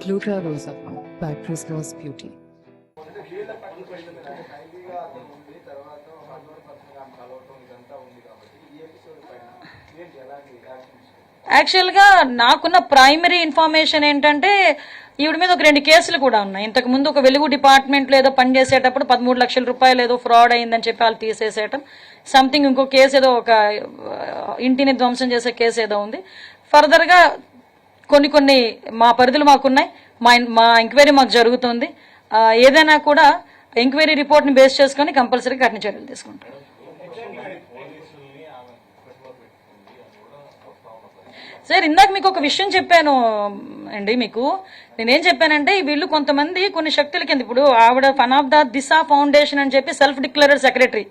Gluta Rosa by Prisma's Beauty. యాక్చువల్గా నాకున్న primary information ఏంటంటే ఈవిడ మీద ఒక 2 కేసులు కూడా ఉన్నాయి. ఇంతకు ముందు ఒక వెలుగు డిపార్ట్మెంట్లో ఏదో పనిచేసేటప్పుడు 13 లక్షల రూపాయలు ఏదో ఫ్రాడ్ అయిందని చెప్పి వాళ్ళు తీసేసేయటం, సంథింగ్ ఇంకో కేసు ఏదో ఒక ఇంటిని ధ్వంసం చేసే కేసు ఏదో ఉంది. ఫర్దర్గా కొన్ని మా పరిధులు మాకున్నాయి, మా ఎంక్వైరీ మాకు జరుగుతుంది. ఏదైనా కూడా ఎంక్వైరీ రిపోర్ట్ని బేస్ చేసుకొని కంపల్సరీగా కఠిన చర్యలు తీసుకుంటాం. సార్ ఇందాక మీకు ఒక విషయం చెప్పాను అండి. మీకు నేనేం చెప్పానంటే వీళ్ళు కొంతమంది కొన్ని శక్తుల కింద, ఇప్పుడు ఆవిడ one of the Disha foundation అని చెప్పి సెల్ఫ్ డిక్లేర్డ్ సెక్రటరీ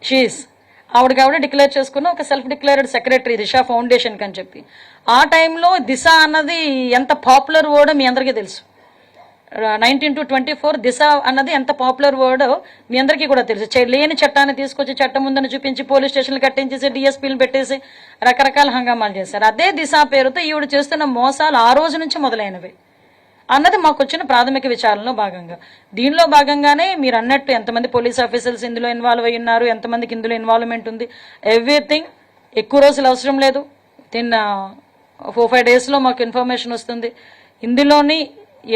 షీస్, ఆవిడ డిక్లేర్ చేసుకున్న ఒక సెల్ఫ్ డిక్లేర్డ్ సెక్రటరీ దిశా ఫౌండేషన్ అని చెప్పి. ఆ టైంలో దిశ అన్నది ఎంత పాపులర్ వర్డ్ మీ అందరికీ తెలుసు. 19 to 24 దిశ అన్నది ఎంత పాపులర్ వర్డ్ మీ అందరికీ కూడా తెలుసు. లేని చట్టాన్ని తీసుకొచ్చి చట్టం ముందని చూపించి పోలీస్ స్టేషన్లు కట్టించేసి డిఎస్పీలు పెట్టేసి రకరకాల హంగామాలు చేశారు. అదే దిశ పేరుతో ఈవిడ చేస్తున్న మోసాలు ఆ రోజు నుంచి మొదలైనవి అన్నది మాకు వచ్చిన ప్రాథమిక విచారణలో భాగంగా. దీనిలో భాగంగానే మీరు అన్నట్టు ఎంతమంది పోలీస్ ఆఫీసర్స్ ఇందులో ఇన్వాల్వ్ అయి ఉన్నారు, ఎంతమందికి ఇందులో ఇన్వాల్వ్మెంట్ ఉంది, ఎవ్రీథింగ్. ఎక్కువ రోజులు అవసరం లేదు, 4-5 డేస్లో మాకు ఇన్ఫర్మేషన్ వస్తుంది. ఇందులోని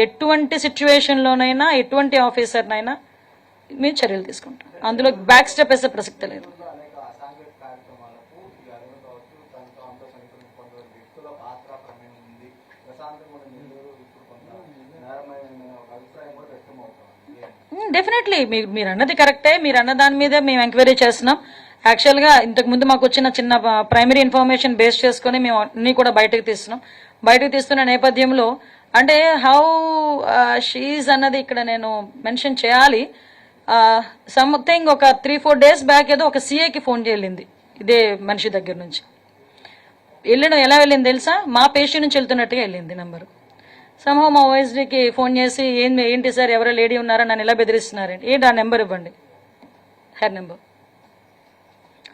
ఎటువంటి సిచ్యువేషన్లోనైనా ఎటువంటి ఆఫీసర్నైనా మేము చర్యలు తీసుకుంటాం. అందులో బ్యాక్ స్టెప్ వేసే ప్రసక్తి లేదు. డెఫినెట్లీ మీరు అన్నది కరెక్టే. మీరు అన్న దాని మీద మేము ఎంక్వైరీ చేస్తున్నాం. యాక్చువల్గా ఇంతకుముందు మాకు వచ్చిన చిన్న ప్రైమరీ ఇన్ఫర్మేషన్ బేస్ చేసుకుని మేము అన్నీ కూడా బయటకు తీస్తున్న నేపథ్యంలో అంటే హౌ షీజ్ అన్నది ఇక్కడ నేను మెన్షన్ చేయాలి. సంథింగ్ ఒక 3-4 డేస్ బ్యాక్ ఏదో ఒక సిఐకి ఫోన్ చేయలింది ఇదే మనిషి దగ్గర నుంచి. వెళ్ళడం ఎలా వెళ్ళింది తెలుసా? మా పేషెంట్ నుంచి వెళ్తున్నట్టుగా వెళ్ళింది నెంబరు. సమూహ మా ఓఎస్డీకి ఫోన్ చేసి ఏంటి సార్ ఎవరో లేడీ ఉన్నారా, నన్ను ఎలా బెదిరిస్తున్నారండి, ఏంటి ఆ నెంబర్ ఇవ్వండి, హెర్ నెంబర్.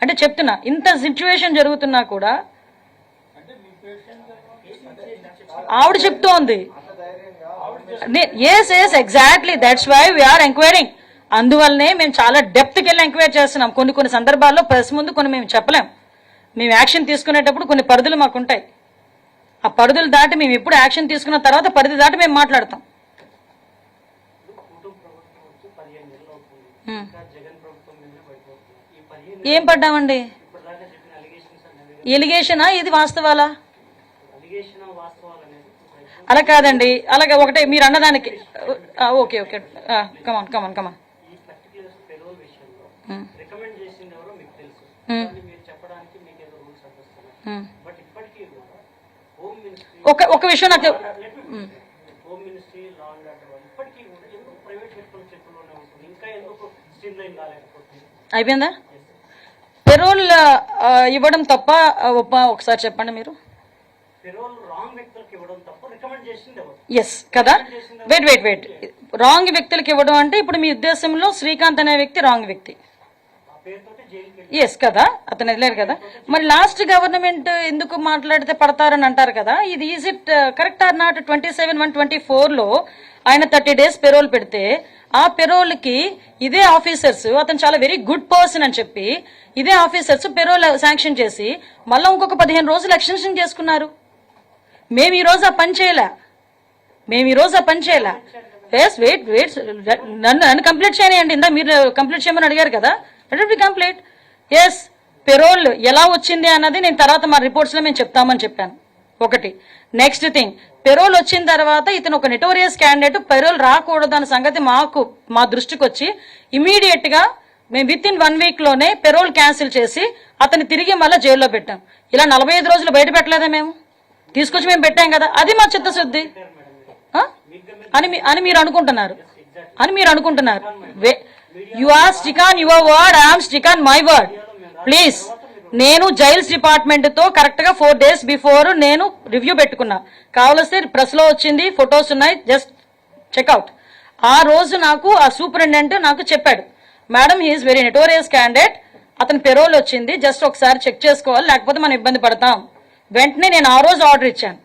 అంటే చెప్తున్నా ఇంత సిచ్యువేషన్ జరుగుతున్నా కూడా ఆవిడ చెప్తోంది. Yes exactly, that's why we're enquiring. అందువల్లనే మేము చాలా డెప్త్కి వెళ్ళి ఎంక్వైరీ చేస్తున్నాం. కొన్ని సందర్భాల్లో ప్రెస్ ముందు కొన్ని మేము చెప్పలేం. మేము యాక్షన్ తీసుకునేటప్పుడు కొన్ని పరిధులు మాకుంటాయి. ఆ పరిధులు దాటి మేము ఎప్పుడు యాక్షన్ తీసుకున్న తర్వాత పరిధి దాటి మేము మాట్లాడతాం. ఏం పడ్డామండి? ఎలిగేషనా ఇది వాస్తవాలా? అలా కాదండి, అలాగే ఒకటే మీరు అన్నదానికి ఓకే కమాన్ ఒక విషయం నాకు అయిపోయిందా? పెరోల్ ఇవ్వడం తప్ప ఒకసారి చెప్పండి మీరు. ఎస్ కదా, వెయిట్ రాంగ్ వ్యక్తులకు ఇవ్వడం అంటే ఇప్పుడు మీ ఉద్దేశంలో శ్రీకాంత్ అనే వ్యక్తి రాంగ్ వ్యక్తి, ఎస్ కదా, అతను వెళ్ళారు కదా. మరి లాస్ట్ గవర్నమెంట్ ఎందుకు మాట్లాడితే పడతారని అంటారు కదా, ఇది is it correct or not? 27/1/24లో ఆయన 30 days పెరోల్ పెడితే ఆ పెరోల్ కి ఇదే ఆఫీసర్స్, అతను చాలా వెరీ గుడ్ పర్సన్ అని చెప్పి ఇదే ఆఫీసర్స్ పెరోల్ శాంక్షన్ చేసి మళ్ళీ ఇంకొక 15 రోజులు ఎక్స్టెన్షన్ చేసుకున్నారు. మేము ఈ రోజు ఆ పని చేయలే. ఎస్ వెయిట్ నన్ను కంప్లీట్ చేయనియండి. ఇందా మీరు కంప్లీట్ చేయమని అడిగారు కదా, కంప్లీట్. ఎస్, పెరోల్ ఎలా వచ్చింది అన్నది నేను తర్వాత మా రిపోర్ట్స్లో మేము చెప్తామని చెప్పాను. ఒకటి. నెక్స్ట్ థింగ్, పెరోల్ వచ్చిన తర్వాత ఇతను ఒక నెటోరియస్ క్యాండిడేట్, పెరోల్ రాకూడదు అన్న సంగతి మా దృష్టికి వచ్చి ఇమీడియట్ గా మేము విత్ ఇన్ 1 week లోనే పెరోల్ క్యాన్సిల్ చేసి అతన్ని తిరిగి మళ్ళీ జైల్లో పెట్టాం. ఇలా 45 రోజులు బయట పెట్టలేదా? మేము తీసుకొచ్చి మేము పెట్టాం కదా, అది మా చిత్తశుద్ధి అని మీరు అనుకుంటున్నారు. You are stick on your word, I'm stick on my word. Please, నేను జైల్స్ డిపార్ట్మెంట్ తో కరెక్ట్ గా 4 days బిఫోర్ నేను రివ్యూ పెట్టుకున్నా. కావాల్స్తే ప్రెస్ లో వచ్చింది, ఫొటోస్ ఉన్నాయి, జస్ట్ చెక్అవుట్. ఆ రోజు నాకు ఆ సూపరింటెండెంట్ నాకు చెప్పాడు, madam he's very notorious candidate, అతని పెరోల్ వచ్చింది, జస్ట్ ఒకసారి చెక్ చేసుకోవాలి, లేకపోతే మనం ఇబ్బంది పడతాం. వెంటనే నేను ఆ రోజు ఆర్డర్ ఇచ్చాను.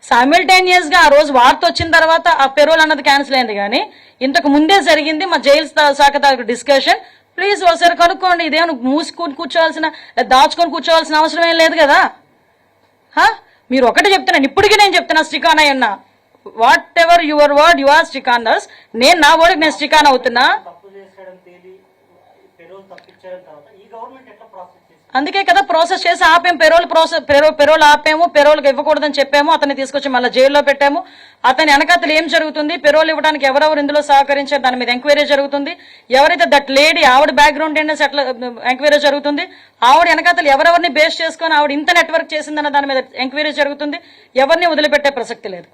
సైమిల్టేనియస్ గా ఆ రోజు వార్త వచ్చిన తర్వాత ఆ పెరోల్ అన్నది క్యాన్సిల్ అయింది కానీ ఇంతకు ముందే జరిగింది మా జైలు శాఖ తాలూకు డిస్కషన్. ప్లీజ్ ఒకసారి కనుక్కోండి. ఇదేమో మూసుకొని కూర్చోవాల్సిన దాచుకొని కూర్చోవాల్సిన అవసరం ఏం లేదు కదా. మీరు ఒకటే చెప్తున్నాను, ఇప్పటికీ నేను చెప్తున్నా స్టికాన్ అయ్యన్నా, whatever your word you are స్టికానర్స్. నేను నా వర్డ్కి నేను స్టికాన్ అవుతున్నా. అందుకే కదా ప్రాసెస్ చేసి ఆపాము, పెరోల్ ఆపాము, పెరోల్ ఇవ్వకూడదని చెప్పాము, అతన్ని తీసుకొచ్చి మళ్ళీ జైల్లో పెట్టాము. అతని వెనకాతలు ఏం జరుగుతుంది, పెరోల్ ఇవ్వడానికి ఎవరెవరు ఇందులో సహకరించారు దాని మీద ఎంక్వైరీ జరుగుతుంది. ఎవరైతే దట్ లేడీ ఆవిడ బ్యాక్గ్రౌండ్ ఏంటంటే అట్లా ఎంక్వైరీ జరుగుతుంది. ఆవిడ వెనకాతలు ఎవరెవరిని బేస్ చేసుకొని ఆవిడ ఇంత నెట్వర్క్ చేసిందన్న దాని మీద ఎంక్వైరీ జరుగుతుంది. ఎవరిని వదిలిపెట్టే ప్రసక్తి లేదు.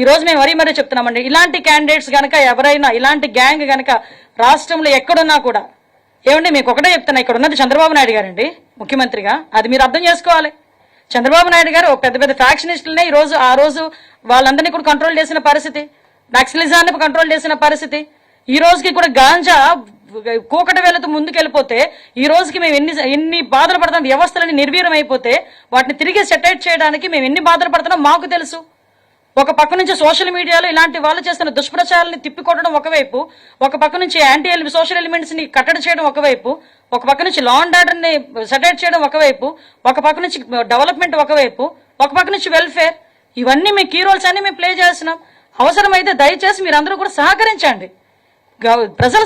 ఈ రోజు మేము మరీ చెప్తున్నామండి, ఇలాంటి క్యాండిడేట్స్ గనక ఎవరైనా ఇలాంటి గ్యాంగ్ గనక రాష్ట్రంలో ఎక్కడున్నా కూడా, ఏమండి మీకు ఒకటే చెప్తున్నా, ఇక్కడ ఉన్నది చంద్రబాబు నాయుడు గారండి ముఖ్యమంత్రిగా, అది మీరు అర్థం చేసుకోవాలి. చంద్రబాబు నాయుడు గారు పెద్ద పెద్ద ఫ్యాక్షనిస్టులనే ఆ రోజు వాళ్ళందరినీ కూడా కంట్రోల్ చేసిన పరిస్థితి, నక్సలిజాన్ని కంట్రోల్ చేసిన పరిస్థితి. ఈ రోజుకి కూడా గాంజా కూకట వేలతో ముందుకెళ్ళిపోతే ఈ రోజుకి మేము ఎన్ని బాధలు పడతాం, వ్యవస్థలని నిర్వీర్యం అయిపోతే వాటిని తిరిగి సెటైట్ చేయడానికి మేము ఎన్ని బాధలు పడుతున్నాం మాకు తెలుసు. ఒక పక్క నుంచి సోషల్ మీడియాలో ఇలాంటి వాళ్ళు చేస్తున్న దుష్ప్రచారాన్ని తిప్పికొట్టడం ఒకవైపు, ఒక పక్క నుంచి యాంటీ సోషల్ ఎలిమెంట్స్ ని కట్టడి చేయడం ఒకవైపు, ఒక పక్క నుంచి లా అండ్ ఆర్డర్ ని సెటైట్ చేయడం ఒకవైపు, ఒక పక్క నుంచి డెవలప్మెంట్ ఒకవైపు, ఒక పక్క నుంచి వెల్ఫేర్, ఇవన్నీ మీ కీ రోల్స్ అన్ని మేము ప్లే చేస్తున్నాం. అవసరమైతే దయచేసి మీరందరూ కూడా సహకరించండి, ప్రజలు